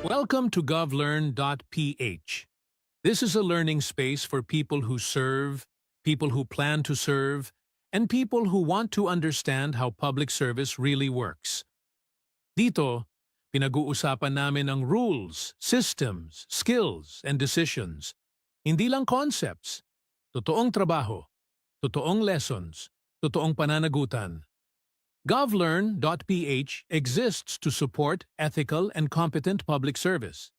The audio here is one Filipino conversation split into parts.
Welcome to govlearn.ph. This is a learning space for people who serve, people who plan to serve, and people who want to understand how public service really works. Dito, pinag-uusapan namin ang rules, systems, skills, and decisions. Hindi lang concepts. Totoong trabaho, totoong lessons, totoong pananagutan. govlearn.ph exists to support ethical and competent public service.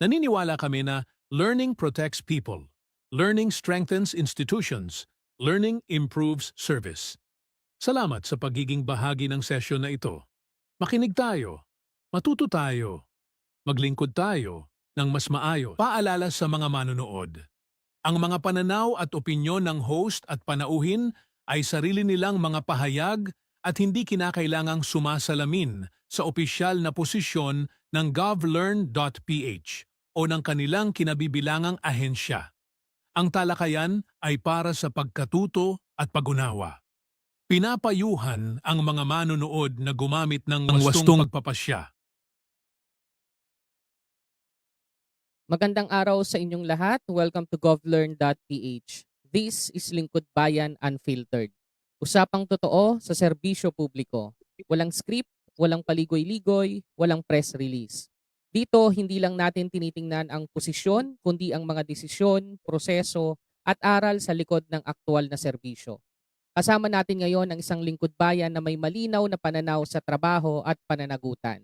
Naniniwala kami na learning protects people, learning strengthens institutions, learning improves service. Salamat sa pagiging bahagi ng sesyon na ito. Makinig tayo, matuto tayo, maglingkod tayo ng mas maayos. Paalala sa mga manonood. Ang mga pananaw at opinyon ng host at panauhin ay sarili nilang mga pahayag at hindi kinakailangang sumasalamin sa opisyal na posisyon ng govlearn.ph o ng kanilang kinabibilangang ahensya. Ang talakayan ay para sa pagkatuto at pag-unawa. Pinapayuhan ang mga manonood na gumamit ng wastong pagpapasya. Magandang araw sa inyong lahat. Welcome to govlearn.ph. This is Lingkod Bayan Unfiltered. Usapang totoo sa serbisyo publiko. Walang script, walang paligoy-ligoy, walang press release. Dito, hindi lang natin tinitingnan ang posisyon, kundi ang mga desisyon, proseso, at aral sa likod ng aktual na serbisyo. Kasama natin ngayon ang isang lingkod bayan na may malinaw na pananaw sa trabaho at pananagutan.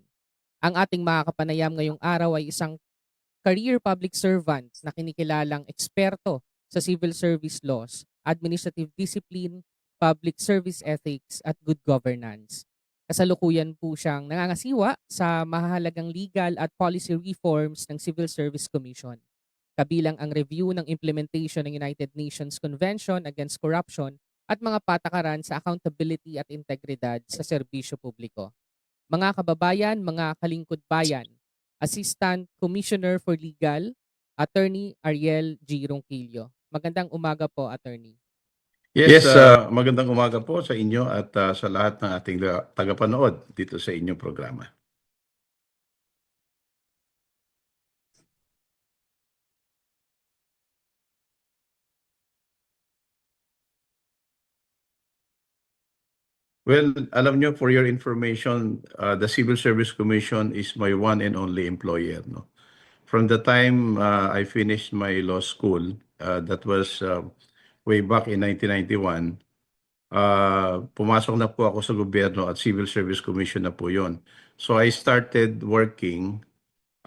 Ang ating makakapanayam ngayong araw ay isang career public servant na kinikilalang eksperto sa civil service laws, administrative discipline, public service ethics at good governance. Kasalukuyan po siyang nangangasiwa sa mahahalagang legal at policy reforms ng Civil Service Commission, kabilang ang review ng implementation ng United Nations Convention Against Corruption at mga patakaran sa accountability at integridad sa serbisyo publiko. Mga kababayan, mga kalingkod bayan, Assistant Commissioner for Legal, Attorney Ariel G. Ronquillo. Magandang umaga po, Attorney. Yes, magandang umaga po sa inyo at sa lahat ng ating tagapanood dito sa inyong programa. Well, alam nyo, for your information, the Civil Service Commission is my one and only employer. No? From the time I finished my law school, that was way back in 1991, pumasok na po ako sa gobyerno at Civil Service Commission na po yon. So I started working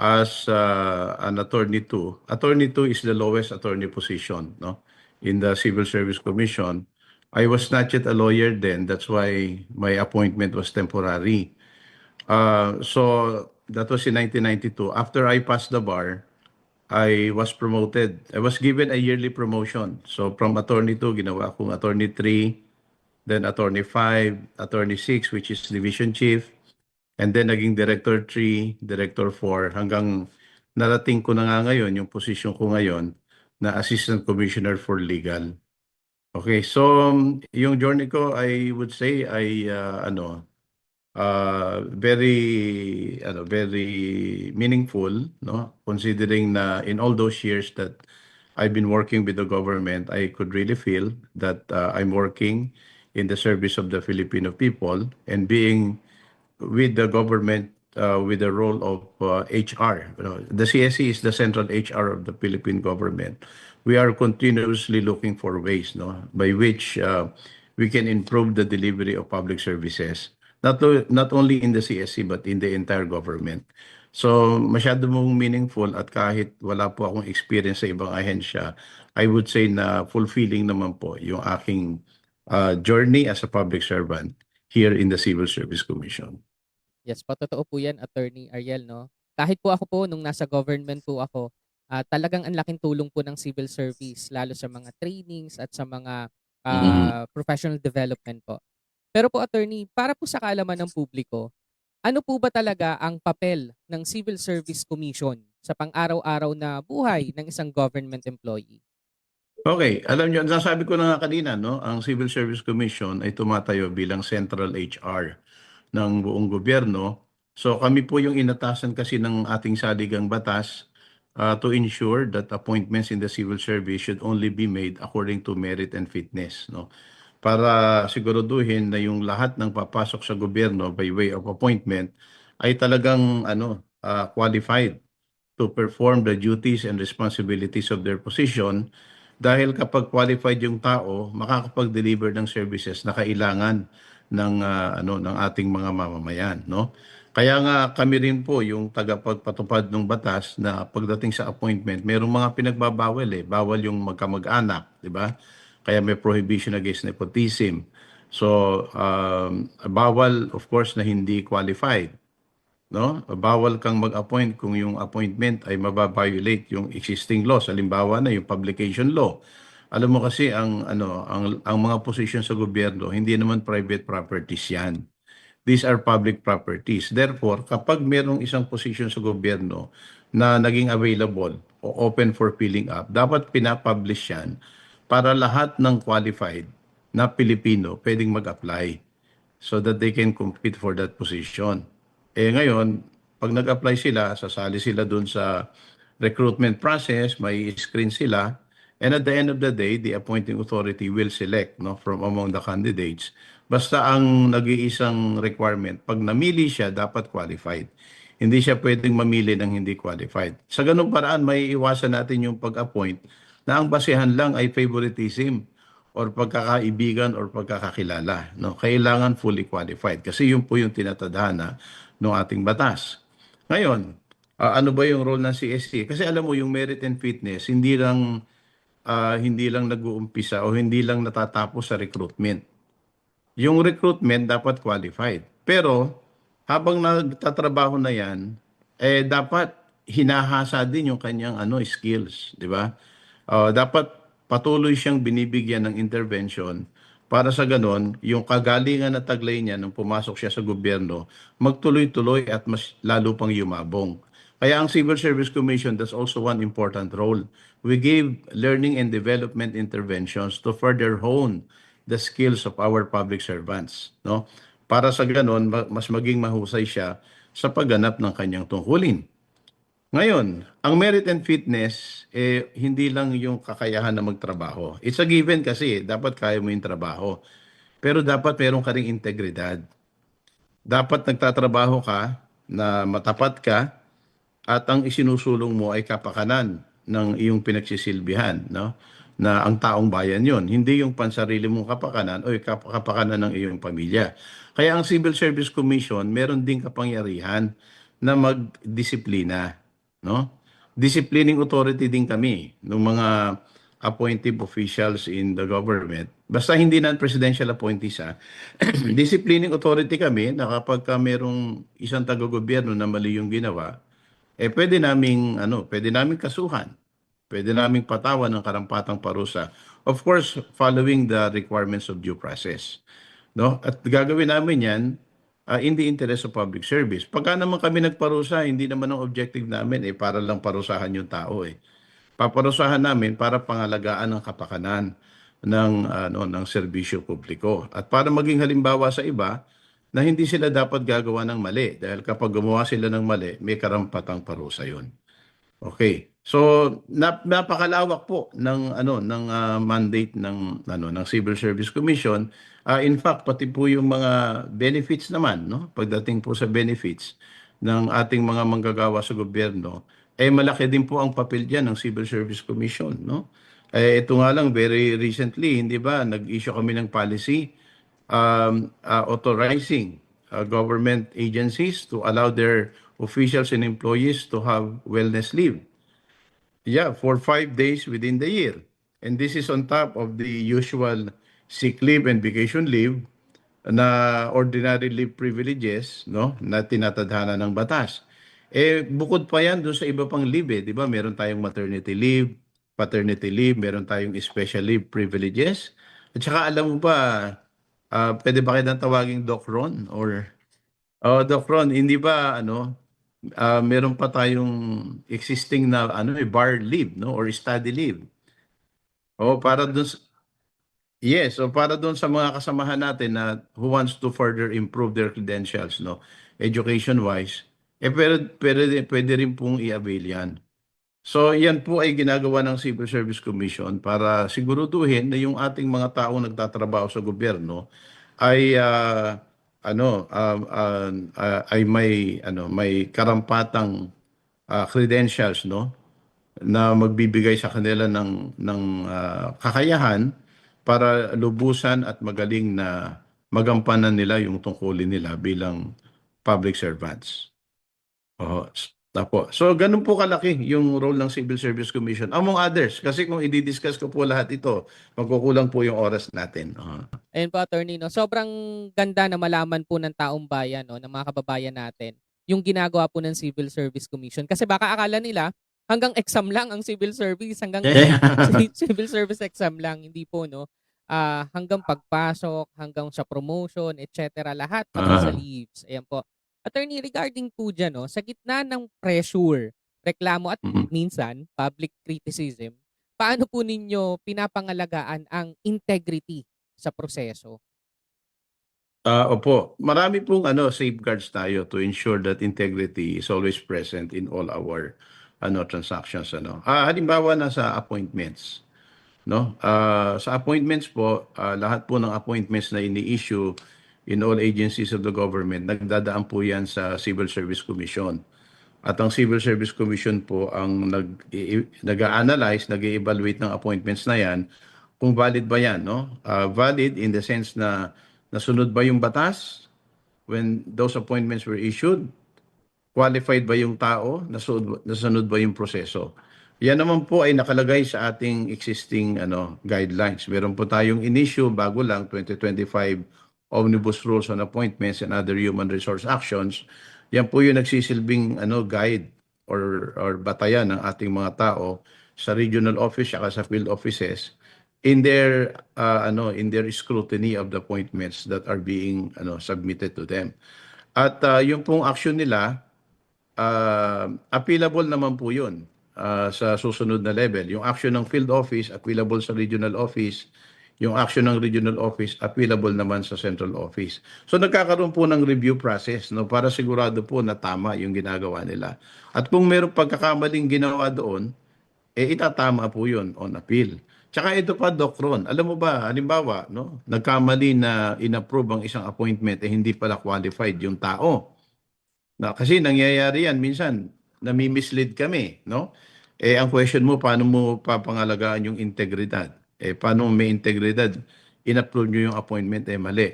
as an attorney 2. Attorney 2 is the lowest attorney position, no, in the Civil Service Commission. I was not yet a lawyer then. That's why my appointment was temporary. So that was in 1992. After I passed the bar, I was promoted. I was given a yearly promotion. So from attorney 2, ginawa akong attorney 3, then attorney 5, attorney 6, which is division chief, and then naging director 3, director 4, hanggang narating ko na nga ngayon yung position ko ngayon na assistant commissioner for legal. Okay, so yung journey ko, I would say ay very meaningful, no, considering na in all those years that I've been working with the government, I could really feel that I'm working in the service of the Filipino people and being with the government with the role of HR. You know, the CSC is the central HR of the Philippine government. We are continuously looking for ways, no, by which we can improve the delivery of public services, not only in the CSC but in the entire government. So masyado mong meaningful at kahit wala po akong experience sa ibang ahensya, I would say na fulfilling naman po yung aking journey as a public servant here in the Civil Service Commission. Yes, patotoo po yan, Attorney Ariel, no? Kahit po ako po, nung nasa government po ako, talagang ang laking tulong po ng civil service, lalo sa mga trainings at sa mga professional development po. Pero po, Attorney, para po sa kaalaman ng publiko, ano po ba talaga ang papel ng Civil Service Commission sa pang-araw-araw na buhay ng isang government employee? Okay, alam nyo, nasabi ko na nga kanina, no, ang Civil Service Commission ay tumatayo bilang central HR ng buong gobyerno So kami po yung inatasan kasi ng ating saligang batas to ensure that appointments in the civil service should only be made according to merit and fitness, no? Para siguraduhin na yung lahat ng papasok sa gobyerno by way of appointment ay talagang qualified to perform the duties and responsibilities of their position, dahil kapag qualified yung tao, makakapag-deliver ng services na kailangan ng ng ating mga mamamayan, no? Kaya nga kami rin po yung tagapagpatupad ng batas na pagdating sa appointment, merong mga pinagbabawal eh. Bawal yung magkamag-anak, di ba? Kaya may prohibition against nepotism. So, bawal of course na hindi qualified, no? Bawal kang mag-appoint kung yung appointment ay mababiolate yung existing laws. Halimbawa na yung publication law. Alam mo kasi ang mga posisyon sa gobyerno hindi naman private properties 'yan. These are public properties. Therefore, kapag merong isang posisyon sa gobyerno na naging available o open for filling up, dapat pinapublish 'yan para lahat ng qualified na Pilipino pwedeng mag-apply so that they can compete for that position. Ngayon, pag nag-apply sila, sasali sila dun sa recruitment process, may screen sila, and at the end of the day, the appointing authority will select, no, from among the candidates. Basta ang nag-iisang requirement, pag namili siya, dapat qualified. Hindi siya pwedeng mamili ng hindi qualified. Sa ganung paraan, may iwasan natin yung pag-appoint na ang basehan lang ay favoritism or pagkakaibigan or pagkakakilala, no? Kailangan fully qualified kasi yun po yung tinatadhana ng ating batas. Ngayon, ano ba yung role ng CSC? Kasi alam mo yung merit and fitness hindi lang nag-uumpisa o hindi lang natatapos sa recruitment. Yung recruitment dapat qualified. Pero habang nagtatrabaho na yan, dapat hinahasa din yung kanyang skills, di ba? Dapat patuloy siyang binibigyan ng intervention para sa ganon, yung kagalingan at taglay niya nung pumasok siya sa gobyerno, magtuloy-tuloy at mas lalo pang yumabong. Kaya ang Civil Service Commission, that's also one important role. We give learning and development interventions to further hone the skills of our public servants, no? Para sa ganon, mas maging mahusay siya sa pagganap ng kanyang tungkulin. Ngayon, ang merit and fitness, hindi lang yung kakayahan na magtrabaho. It's a given kasi, dapat kaya mo yung trabaho. Pero dapat meron ka ring integridad. Dapat nagtatrabaho ka na matapat ka at ang isinusulong mo ay kapakanan ng iyong pinagsisilbihan, no? Na ang taong bayan yon, hindi yung pansarili mong kapakanan o kapakanan ng iyong pamilya. Kaya ang Civil Service Commission meron ding kapangyarihan na magdisiplina, no? Disciplining authority din kami ng mga appointive officials in the government. Basta hindi non-presidential appointees, disciplining authority kami na kapag merong isang taga-gobyerno na mali yung ginawa, pwede naming kasuhan. Pwede naming patawan ng karampatang parusa. Of course, following the requirements of due process, no? At gagawin namin 'yan in the interest of public service. Pagka naman kami nagparusa, hindi naman ang objective namin para lang parusahan yung tao eh. Paparusahan namin para pangalagaan ang kapakanan ng serbisyo publiko at para maging halimbawa sa iba na hindi sila dapat gagawa ng mali dahil kapag gumawa sila ng mali, may karampatang parusa 'yon. Okay. So napakalawak po ng mandate ng Civil Service Commission. In fact, pati po yung mga benefits naman, no? Pagdating po sa benefits ng ating mga manggagawa sa gobyerno, malaki din po ang papel diyan ng Civil Service Commission, no? Ito nga lang very recently, hindi ba, nag-issue kami ng policy authorizing government agencies to allow their officials and employees to have wellness leave. Yeah, for 5 days within the year. And this is on top of the usual sick leave and vacation leave na ordinary leave privileges, no, na tinatadhana ng batas. Bukod pa yan doon sa iba pang leave, di ba? Meron tayong maternity leave, paternity leave, meron tayong special leave privileges. At saka alam mo ba, pwede ba kitang tawaging Doc Ron? Doc Ron, hindi ba meron pa tayong existing na bar leave, no, or study leave. Para dun Yes, so para doon sa mga kasamahan natin na who wants to further improve their credentials, no, education-wise, pwede rin pong i-avail yan. So yan po ay ginagawa ng Civil Service Commission para siguraduhin na yung ating mga taong nagtatrabaho sa gobyerno ay ay may karampatang credentials, no, na magbibigay sa kanila ng kakayahan para lubusan at magaling na magampanan nila yung tungkulin nila bilang public servants. Oo. Tapo. So, ganun po kalaki yung role ng Civil Service Commission. Among others, kasi kung i-discuss ko po lahat ito, magkukulang po yung oras natin. Ayun po, attorney, no? Sobrang ganda na malaman po ng taong bayan, no, ng mga kababayan natin, yung ginagawa po ng Civil Service Commission. Kasi baka akala nila, hanggang exam lang ang civil service, hanggang civil service exam lang, hindi po, no? Hanggang pagpasok, hanggang sa promotion, etc. Lahat, pati sa leaves. Ayan po. Attorney, regarding po dyan, no, sa gitna ng pressure, reklamo at Mhm. minsan public criticism, paano po ninyo pinapangalagaan ang integrity sa proseso? Opo, marami pong safeguards tayo to ensure that integrity is always present in all our transactions. Halimbawa na sa appointments. No? Sa appointments po, lahat po ng appointments na ini-issue in all agencies of the government, nagdadaan po yan sa Civil Service Commission. At ang Civil Service Commission po ang nag-a-analyze, nag-evaluate ng appointments na yan, kung valid ba yan, no? Valid in the sense na nasunod ba yung batas when those appointments were issued? Qualified ba yung tao? Nasunod ba yung proseso? Yan naman po ay nakalagay sa ating existing guidelines. Meron po tayong in-issue bago lang 2025 Omnibus Rules on Appointments and Other Human Resource Actions. Yan po yung nagsisilbing guide or batayan ng ating mga tao sa regional office at sa field offices in their scrutiny of the appointments that are being submitted to them. At yung pong action nila, appealable naman po yun sa susunod na level. Yung action ng field office, appealable sa regional office. Yung action ng regional office, appealable naman sa central office. So nagkakaroon po ng review process, no, para sigurado po na tama yung ginagawa nila. At kung mayroong pagkakamaling ginawa doon, itatama po yun on appeal. Tsaka ito pa, Doc Ron, alam mo ba, halimbawa, no, nagkamali na inapprove ang isang appointment, hindi pala qualified yung tao. Kasi nangyayari yan minsan, nami-mislead kami, no? Ang question mo, paano mo papangalagaan yung integridad? Paano may integridad? In-approve nyo yung appointment, mali.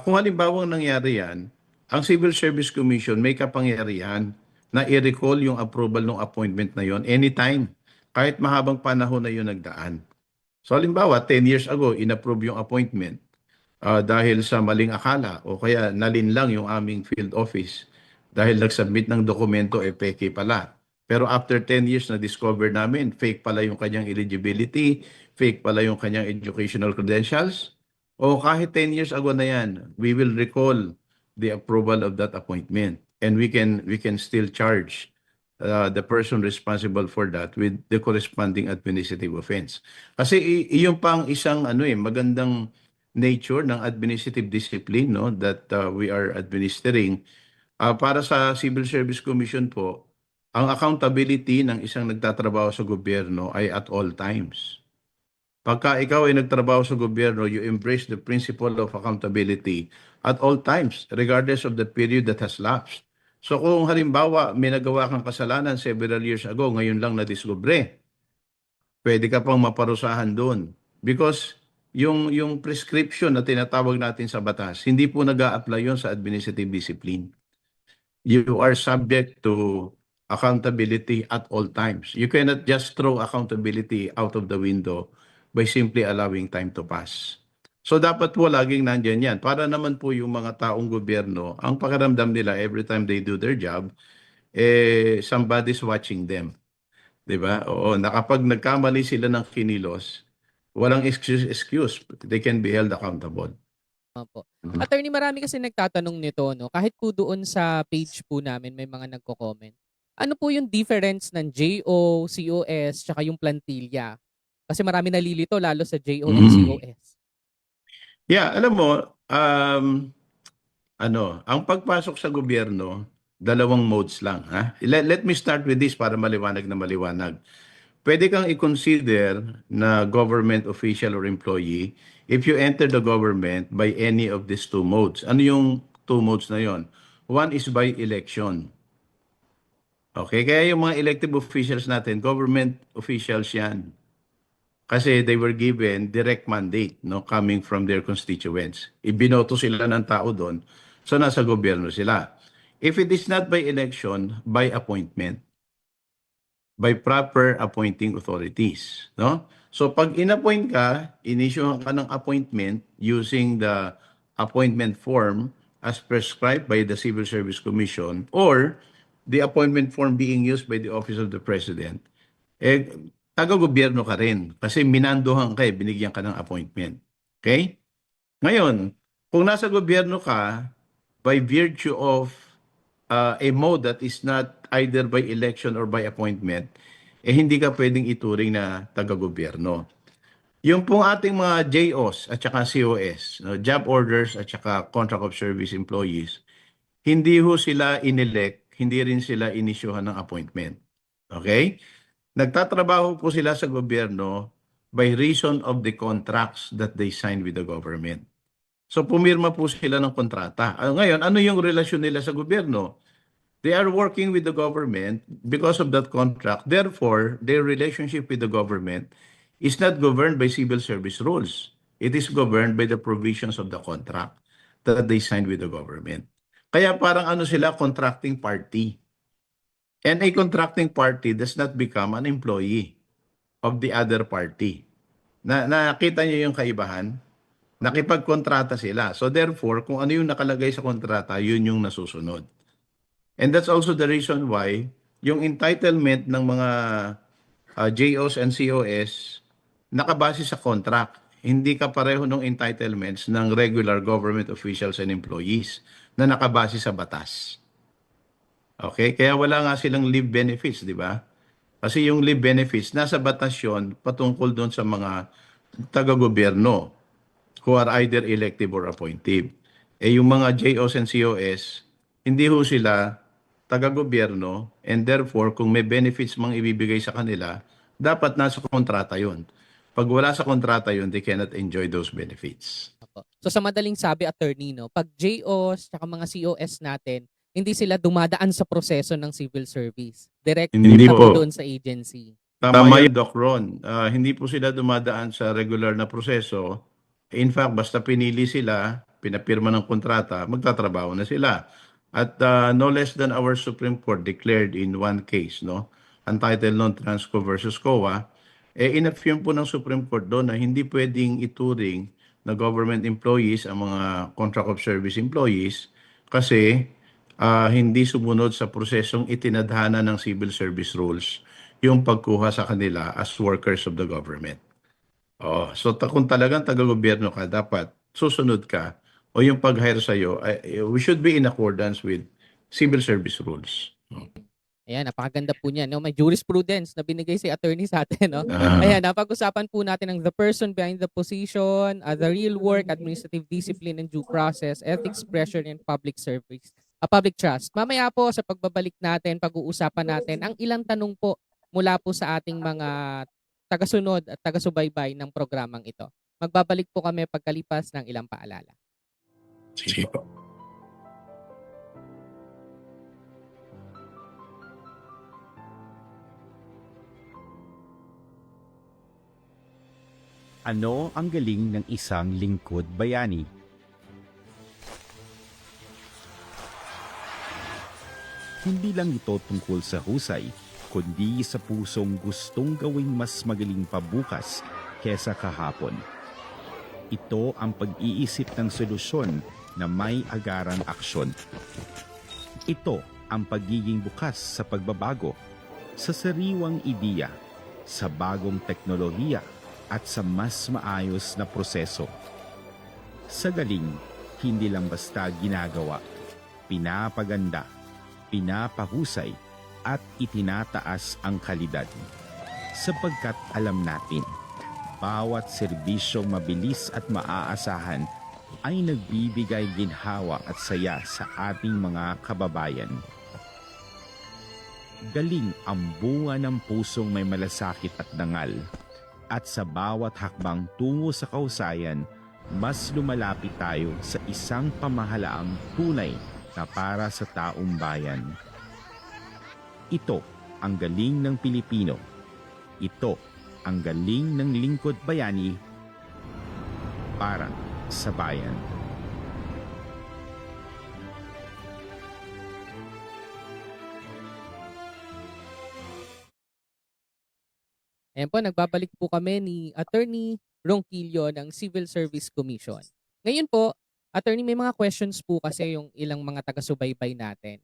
Kung halimbawa nangyari yan, ang Civil Service Commission may kapangyarihan na i-recall yung approval ng appointment na yon anytime, kahit mahabang panahon na yun nagdaan. So halimbawa, 10 years ago, in-approve yung appointment dahil sa maling akala o kaya nalinlang yung aming field office dahil nag-submit ng dokumento, peke pala. Pero after 10 years na discover namin, fake pala yung kanyang eligibility, fake pala yung kanyang educational credentials. O kahit 10 years ago na yan, we will recall the approval of that appointment. And we can still charge the person responsible for that with the corresponding administrative offense. Kasi iyon pang isang magandang nature ng administrative discipline, no, that we are administering. Para sa Civil Service Commission po, ang accountability ng isang nagtatrabaho sa gobyerno ay at all times. Pagka ikaw ay nagtrabaho sa gobyerno, you embrace the principle of accountability at all times, regardless of the period that has lapsed. So kung halimbawa may nagawa kang kasalanan several years ago, ngayon lang na-discover, pwede ka pang maparusahan doon. Because yung prescription na tinatawag natin sa batas, hindi po nag-a-apply yun sa administrative discipline. You are subject to accountability at all times. You cannot just throw accountability out of the window by simply allowing time to pass. So dapat po laging nandyan yan. Para naman po yung mga taong gobyerno, ang pakiramdam nila every time they do their job, somebody's watching them. 'Di ba? Oo, na kapag nagkamali sila ng kinilos, walang excuse. They can be held accountable. Opo. Mhm. Attorney, marami kasi nagtatanong nito, no? Kahit po doon sa page po namin may mga nagko-comment. Ano po yung difference ng JO, COS, tsaka yung plantilla? Kasi marami nalilito lalo sa JO and Mm. COS. Yeah, alam mo, ang pagpasok sa gobyerno, dalawang modes lang, ha? Let me start with this para maliwanag na maliwanag. Pwede kang i-consider na government official or employee if you enter the government by any of these two modes. Ano yung two modes na yon? One is by election. Okay, kaya yung mga elective officials natin, government officials yan. Kasi they were given direct mandate, no, coming from their constituents. Ibinoto sila ng tao doon, so nasa gobyerno sila. If it is not by election, by appointment, by proper appointing authorities, no? So pag inappoint ka, inisyuhan ka ng appointment using the appointment form as prescribed by the Civil Service Commission or the appointment form being used by the Office of the President, eh, taga-gobyerno ka rin kasi minandohan ka, binigyan ka ng appointment. Okay? Ngayon, kung nasa gobyerno ka, by virtue of a mode that is not either by election or by appointment, hindi ka pwedeng ituring na taga-gobyerno. Yung pong ating mga JOs at saka COS, no, job orders at saka contract of service employees, hindi ho sila inelect, hindi rin sila inisyuhan ng appointment. Okay? Nagtatrabaho po sila sa gobyerno by reason of the contracts that they sign with the government. So pumirma po sila ng kontrata. Ngayon, ano yung relasyon nila sa gobyerno? They are working with the government because of that contract. Therefore, their relationship with the government is not governed by civil service rules. It is governed by the provisions of the contract that they signed with the government. Kaya parang ano sila, contracting party. And a contracting party does not become an employee of the other party. Nakita niyo yung kaibahan? Nakipagkontrata sila. So therefore, kung ano yung nakalagay sa kontrata, yun yung nasusunod. And that's also the reason why yung entitlement ng mga JOs and COS nakabase sa contract. Hindi ka pareho ng entitlements ng regular government officials and employees na nakabase sa batas. Okay? Kaya wala nga silang leave benefits, di ba? Kasi yung leave benefits, nasa batas yun patungkol doon sa mga taga-gobyerno who are either elective or appointive. Yung mga JOs and COS, hindi ho sila taga-gobyerno and therefore kung may benefits mang ibibigay sa kanila, dapat nasa kontrata yun. Pag wala sa kontrata yun, they cannot enjoy those benefits. Opo. So sa madaling sabi, attorney, no, pag JOs at mga COS natin, hindi sila dumadaan sa proseso ng civil service. Direct Hindi punta po po. doon sa agency. Tama yun, Doc Ron. Hindi po sila dumadaan sa regular na proseso. In fact, basta pinili sila, pinapirma ng kontrata, magtatrabaho na sila. At no less than our Supreme Court declared in one case, no, Untitled Non-Transco versus COA, inaffirm po ng Supreme Court doon na hindi pwedeng ituring na government employees ang mga contract of service employees kasi hindi sumunod sa prosesong itinadhana ng civil service rules yung pagkuha sa kanila as workers of the government. So kung talagang taga-gobyerno ka, dapat susunod ka o yung pag-hire sa'yo, we should be in accordance with civil service rules. Ayan, napakaganda po niyan. No? May jurisprudence na binigay si attorney sa atin. No? Ah. Ayan, napag-usapan po natin ang the person behind the position, the real work, administrative discipline and due process, ethics, pressure, and public service, public trust. Mamaya po sa pagbabalik natin, pag-uusapan natin ang ilang tanong po mula po sa ating mga tagasunod at tagasubaybay ng programang ito. Magbabalik po kami pagkalipas ng ilang paalala. Sige po. Ano ang galing ng isang lingkod bayani? Hindi lang ito tungkol sa husay, kundi sa pusong gustong gawing mas magaling pa bukas kesa kahapon. Ito ang pag-iisip ng solusyon na may agarang aksyon. Ito ang pagiging bukas sa pagbabago, sa sariwang ideya, sa bagong teknolohiya, at sa mas maayos na proseso. Sa galing, hindi lang basta ginagawa, pinapaganda, pinapahusay, at itinataas ang kalidad. Sapagkat alam natin, bawat serbisyong mabilis at maaasahan ay nagbibigay ginhawa at saya sa ating mga kababayan. Galing ang bunga ng pusong may malasakit at dangal. At sa bawat hakbang tungo sa kahusayan, mas lumalapit tayo sa isang pamahalaang tunay na para sa taong bayan. Ito ang galing ng Pilipino. Ito ang galing ng lingkod bayani para sa bayan. Ayan po, nagbabalik po kami ni Attorney Ronquillo ng Civil Service Commission. Ngayon po, Attorney, may mga questions po kasi yung ilang mga taga-subaybay natin.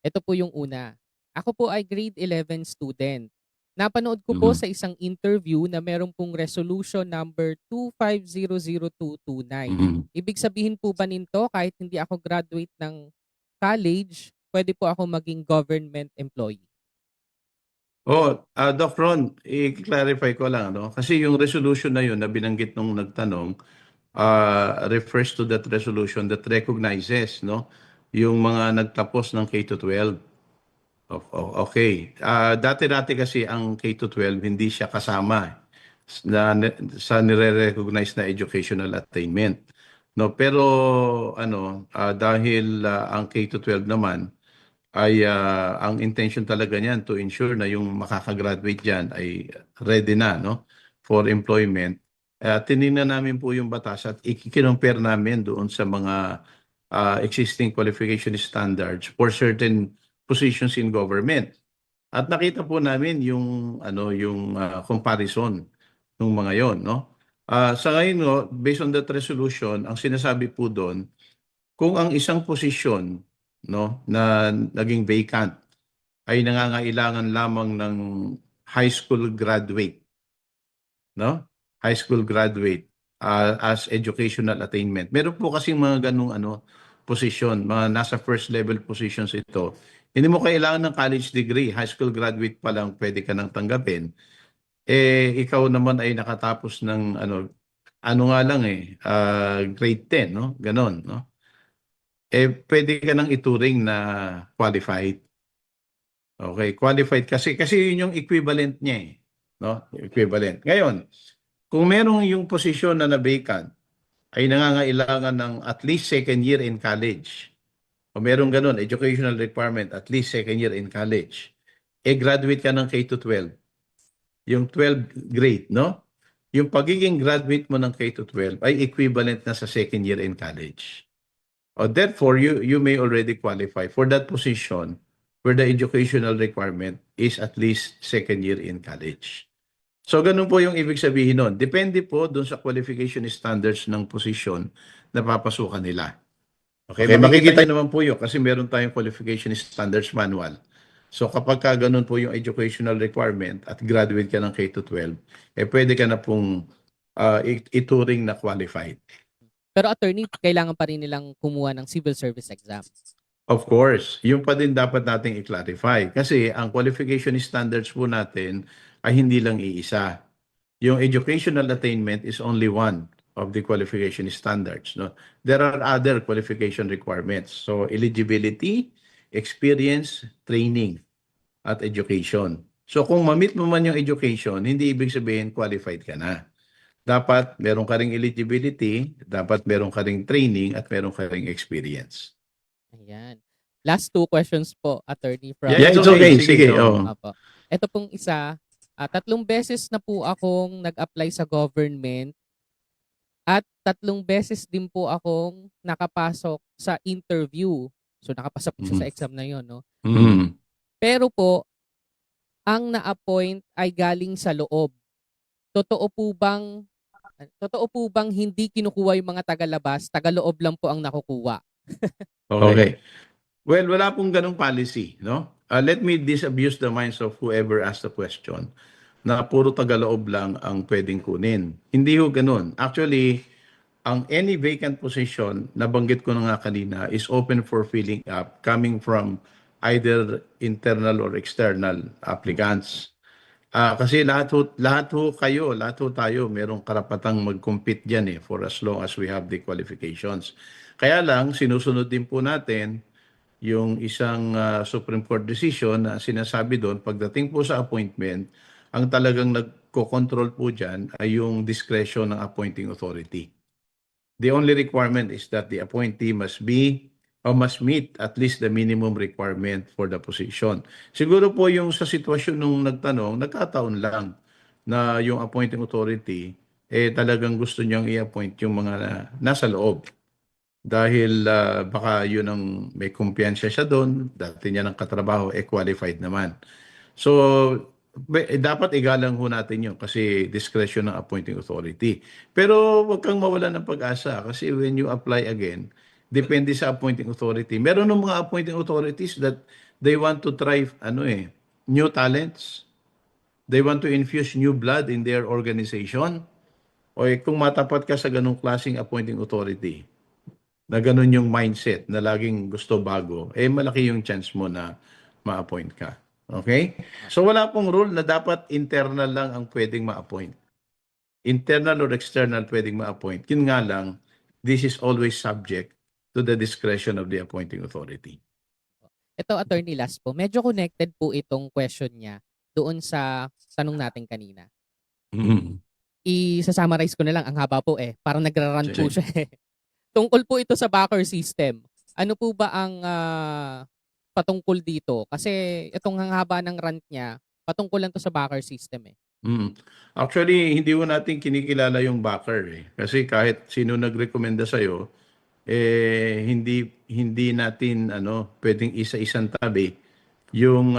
Ito po yung una. Ako po ay grade 11 student. Napanood ko po sa isang interview na meron pong resolution number 2500229. Ibig sabihin po ba nito kahit hindi ako graduate ng college, pwede po ako maging government employee? Doc Ron, i-clarify ko lang, no? Kasi yung resolution na yun na binanggit nung nagtanong, refers to that resolution that recognizes, no, yung mga nagtapos ng K-12. Okay. Dati-dati kasi ang K-12 hindi siya kasama sa nire-recognize na educational attainment. No, pero dahil ang K-12 naman ay ang intention talaga niyan to ensure na yung makakagraduate diyan ay ready na, no, for employment. Tiningnan namin po yung batas at i-compare namin doon sa mga existing qualification standards for certain positions in government. At nakita po namin yung comparison ng mga yon, no. Sa ngayon, no, based on that resolution, ang sinasabi po doon, kung ang isang posisyon, no, na naging vacant ay nangangailangan lamang ng high school graduate, no? High school graduate as educational attainment. Meron po kasing mga ganung posisyon, mga nasa first level positions ito. Hindi mo kailangan ng college degree, high school graduate pa lang pwede ka nang tanggapin. Ikaw naman ay nakatapos ng grade 10, no? Ganon, no? Pwede ka nang ituring na qualified. Okay, qualified kasi yun yung equivalent niya, no? Equivalent. Ngayon, kung merong yung posisyon na vacant ay nangangailangan ng at least second year in college. O merong ganun, educational requirement, at least second year in college. Graduate ka ng K-12. Yung 12th grade, no? Yung pagiging graduate mo ng K-12 ay equivalent na sa second year in college. Therefore, you may already qualify for that position where the educational requirement is at least second year in college. So, ganun po yung ibig sabihin nun. Depende po dun sa qualification standards ng position na papasukan nila. Okay, makikita nyo naman po yun kasi meron tayong qualification standards manual. So, kapag ka ganun po yung educational requirement at graduate ka ng K-12, pwede ka na pong ituring na qualified. Pero attorney, kailangan pa rin nilang kumuha ng civil service exam. Of course, yung pa din dapat nating i-clarify. Kasi ang qualification standards po natin ay hindi lang iisa. Yung educational attainment is only one of the qualification standards, no? There are other qualification requirements. So eligibility, experience, training, at education. So kung ma-meet mo man yung education, hindi ibig sabihin qualified ka na. Dapat meron ka ring eligibility, dapat meron ka ring training, at meron ka ring experience. Ayan. Last two questions po, attorney. From Yeah, it's okay. Sige. Apo. Ito pong isa, 3 beses na po akong nag-apply sa government at 3 beses din po akong nakapasok sa interview. So nakapasa po siya sa exam na yon, no? Pero po, ang na-appoint ay galing sa loob. Totoo po bang hindi kinukuha yung mga tagalabas, tagaloob lang po ang nakukuha? Okay. Well, wala pong ganong policy, no? Let me disabuse the minds of whoever asked the question na puro tagaloob lang ang pwedeng kunin. Hindi ho ganun. Actually, ang any vacant position, nabanggit ko na nga kanina, is open for filling up coming from either internal or external applicants. Kasi lahat ho kayo, lahat ho tayo, merong karapatang mag-compete diyan for as long as we have the qualifications. Kaya lang, sinusunod din po natin yung isang Supreme Court decision na sinasabi doon, pagdating po sa appointment, ang talagang nagko-control po dyan ay yung discretion ng appointing authority. The only requirement is that the appointee must be or must meet at least the minimum requirement for the position. Siguro po yung sa sitwasyon nung nagtanong, nagkataon lang na yung appointing authority talagang gusto niyang i-appoint yung mga nasa loob. Dahil baka yun ang may kumpiyansya siya doon, dati niya ng katrabaho, qualified naman. So, dapat igalang ho natin yun kasi discretion ng appointing authority. Pero huwag kang mawala ng pag-asa kasi when you apply again, depende sa appointing authority. Meron ng mga appointing authorities that they want to try new talents. They want to infuse new blood in their organization. O kung matapat ka sa ganung klaseng appointing authority, na ganun yung mindset na laging gusto bago, malaki yung chance mo na ma-appoint ka. Okay? So wala pong rule na dapat internal lang ang pwedeng ma-appoint. Internal or external pwedeng ma-appoint. Yun nga lang, this is always subject to the discretion of the appointing authority. Ito, Attorney Las po, medyo connected po itong question niya doon sa tanong natin kanina. I-summarize ko na lang, ang haba po parang nagra-run po siya Tungkol po ito sa backer system. Ano po ba ang patungkol dito? Kasi itong haba ng rant niya, patungkol lang to sa backer system Actually, hindi mo natin kinikilala yung backer Kasi kahit sino nagrekomenda sa'yo, hindi natin pwedeng isa-isang tabi yung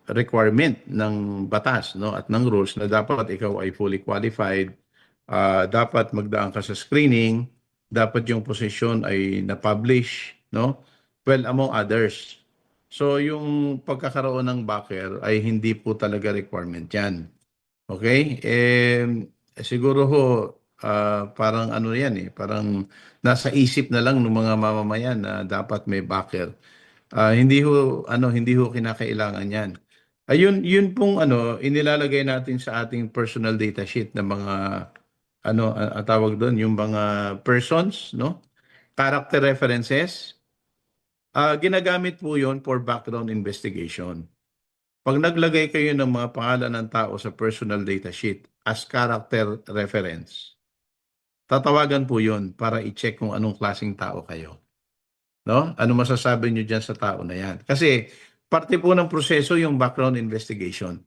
requirement ng batas at ng rules na dapat ikaw ay fully qualified, dapat magdaan ka sa screening, dapat yung posisyon ay na-publish, well, among others. So, yung pagkakaroon ng backer ay hindi po talaga requirement yan. Okay? Siguro ho, parang yan parang nasa isip na lang ng mga mamamayan na dapat may backer. Hindi ho kinakailangan yan. Ayun, yun pong inilalagay natin sa ating personal data sheet ng mga tawag doon, yung mga persons, character references, ginagamit po yon for background investigation. Pag naglagay kayo ng mga pangalan ng tao sa personal data sheet as character reference, tatawagan po yon para i-check kung anong klaseng tao kayo. Ano masasabi nyo dyan sa tao na yan? Kasi parte po ng proseso yung background investigation.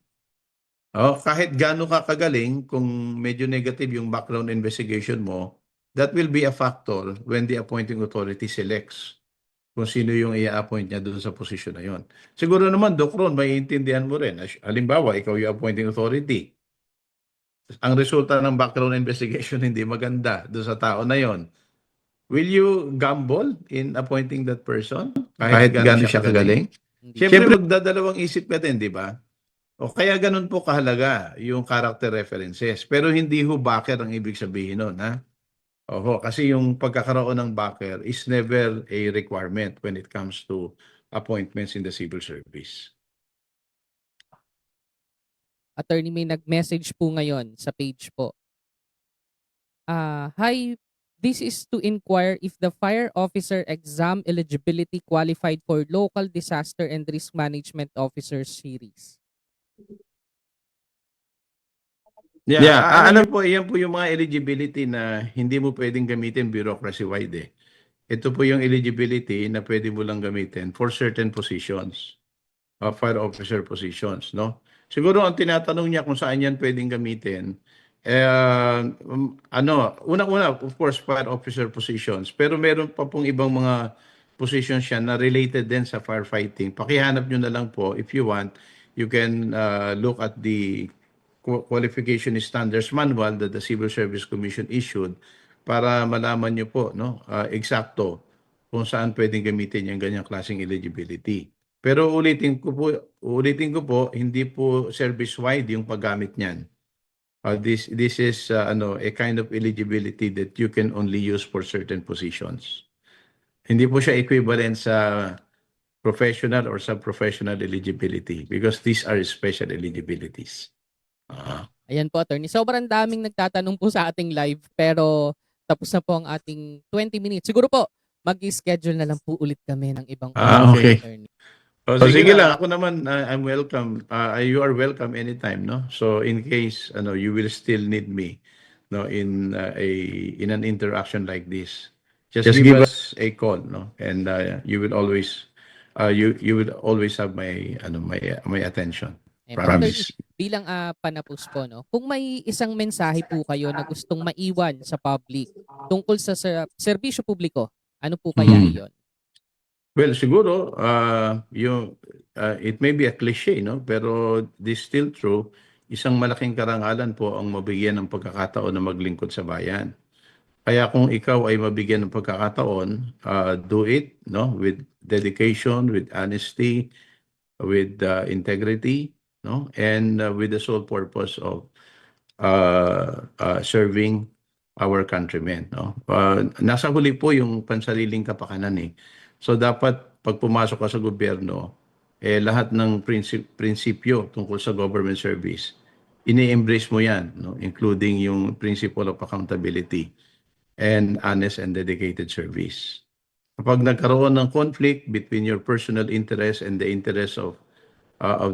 Kahit gaano ka kagaling, kung medyo negative yung background investigation mo, that will be a factor when the appointing authority selects kung sino yung i-appoint niya doon sa posisyon na yon. Siguro naman, Doc Ron, maiintindihan mo rin. Halimbawa, ikaw yung appointing authority. Ang resulta ng background investigation hindi maganda doon sa tao na yon. Will you gamble in appointing that person? Kahit gaano siya kagaling? Siyempre, magdadalawang isip ka din, di ba? O kaya ganun po kahalaga yung character references. Pero hindi ho backer ang ibig sabihin nun, ha? Kasi yung pagkakaroon ng backer is never a requirement when it comes to appointments in the civil service. Attorney, may nag-message po ngayon sa page po. Hi, this is to inquire if the fire officer exam eligibility qualified for local disaster and risk management officer series. Ano po, yan po yung mga eligibility na hindi mo pwedeng gamitin bureaucracy-wide Ito po yung eligibility na pwede mo lang gamitin for certain positions, fire officer positions, Siguro ang tinatanong niya kung saan yan pwedeng gamitin, una-una, of course, fire officer positions, pero meron pa pong ibang mga positions siya na related din sa firefighting. Pakihanap nyo na lang po, if you want, you can look at the qualification standards manual that the Civil Service Commission issued para malaman nyo po eksakto kung saan pwedeng gamitin yung ganyang klaseng eligibility. Pero ulitin ko po, hindi po service-wide yung paggamit niyan. This is a kind of eligibility that you can only use for certain positions. Hindi po siya equivalent sa professional or sub-professional eligibility because these are special eligibilities. Ayan po, attorney. Sobrang daming nagtatanong po sa ating live pero tapos na po ang ating 20 minutes. Siguro po, mag-schedule na lang po ulit kami ng ibang oras, Okay. attorney. So, sige lang, ako naman, I'm welcome. You are welcome anytime, no? So, in case, you will still need me, no, in an interaction like this, just give us a call, no? And you will always, you will always have my attention. Eh, Promise. attorney, bilang panapos po, no? Kung may isang mensahe po kayo na gustong maiwan sa public tungkol sa serbisyo publiko, ano po kaya iyon? Well, siguro, it may be a cliche, no? Pero this still true. Isang malaking karangalan po ang mabigyan ng pagkakataon na maglingkod sa bayan. Kaya kung ikaw ay mabigyan ng pagkakataon, do it, no? With dedication, with honesty, with integrity, no? And with the sole purpose of serving our countrymen, no? Nasa huli po yung pansariling kapakanan eh. So dapat pag pumasok ka sa gobyerno, lahat ng prinsipyo tungkol sa government service, ini-embrace mo yan, no? Including yung principle of accountability and honest and dedicated service. Kapag nagkaroon ng conflict between your personal interest and the interest of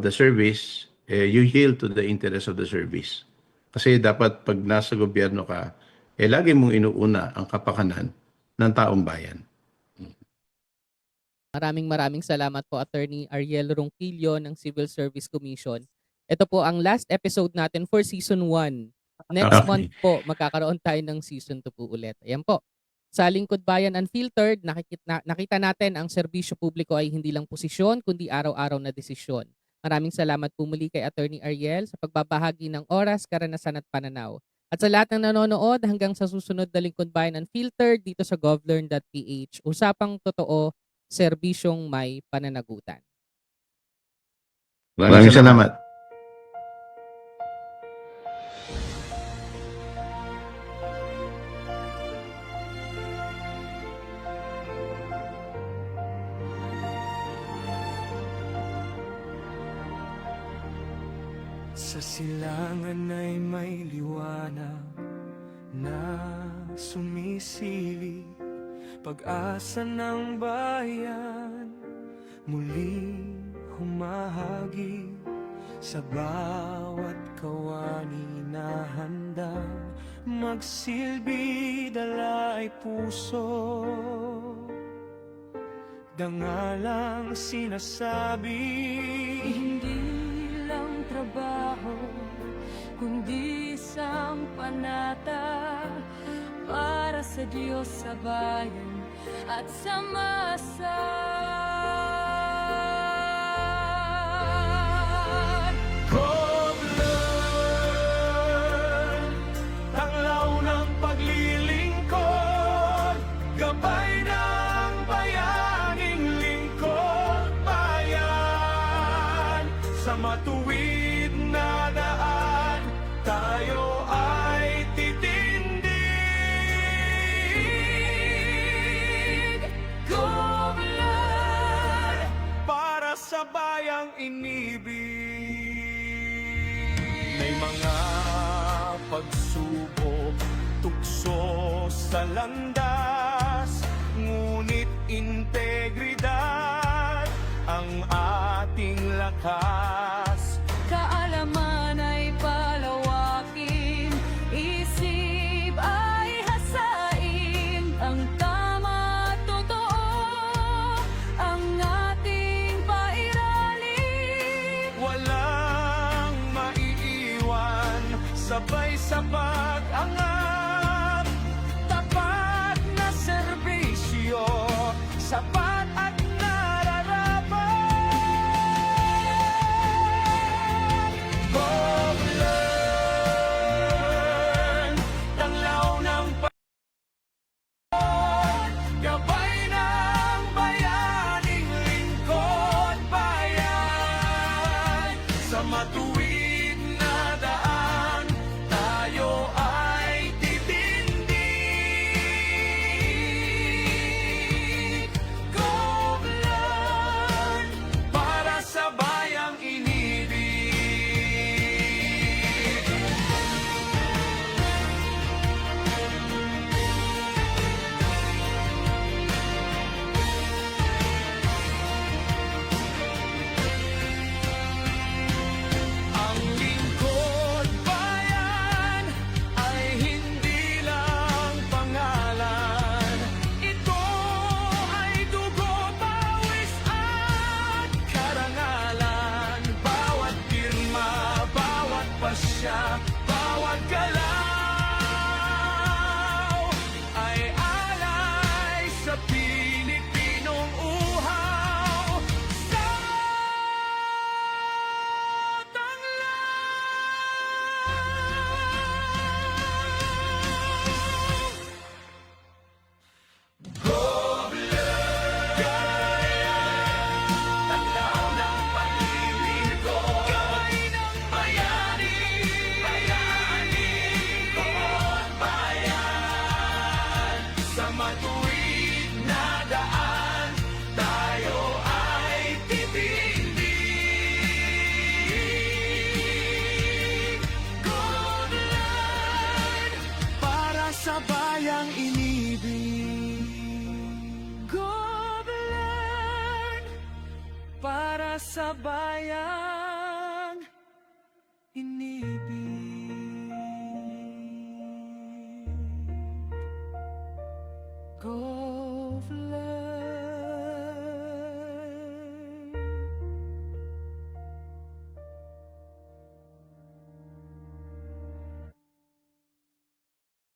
the service, you yield to the interest of the service. Kasi dapat pag nasa gobyerno ka, lagi mong inuuna ang kapakanan ng taong bayan. Maraming salamat po, Attorney Ariel Ronquillo ng Civil Service Commission. Ito po ang last episode natin for Season 1. Next Okay. month po, magkakaroon tayo ng Season 2 po ulit. Ayan po. Sa Lingkod Bayan Unfiltered, nakita natin ang serbisyo publiko ay hindi lang posisyon, kundi araw-araw na desisyon. Maraming salamat po muli kay Attorney Ariel sa pagbabahagi ng oras, karanasan at pananaw. At sa lahat ng nanonood, hanggang sa susunod na Lingkod Bayan Unfiltered dito sa govlearn.ph. Usapang totoo, serbisyong may pananagutan. Maraming salamat. Sa silangan ay may liwanag na sumisili, pag-asa ng bayan muling humahagi, sa bawat kawani na handang magsilbi, dala ay puso, dangalang sinasabi. Hindi lang trabaho, kundi isang panata para sa Diyos, sa bayan at sa masa. Govlearn, tanglaw ng paglilingkod, gabay ng bayaning lingkod bayan. Sa matuwid na daan, tayo ay titindig. Govlearn, para sa bayang inibig. May mga pagsubok, tukso sa landas, ngunit integridad ang ating lakas. Kaalaman ay palawakin, isip ay hasain, ang tama at totoo ang ating pairalin. Walang maiiwan, sabay sa pag-angat, tapat na serbisyo, sapat at nararapat. Govlearn, tanglaw ng gabay ng bayaning lingkod bayan. Sa matuwid na daan, tayo ay titindig. maggalaw ay alay sa Pilipinong uhaw. Sa taglaw ng paglilingkod, gabay ng bayani, lingkod bayan. Sa matuwid na daan, tayo ay titindig. Goodland, para sa bayang inibig. Goodland, para sa bayang inibig. Goodland.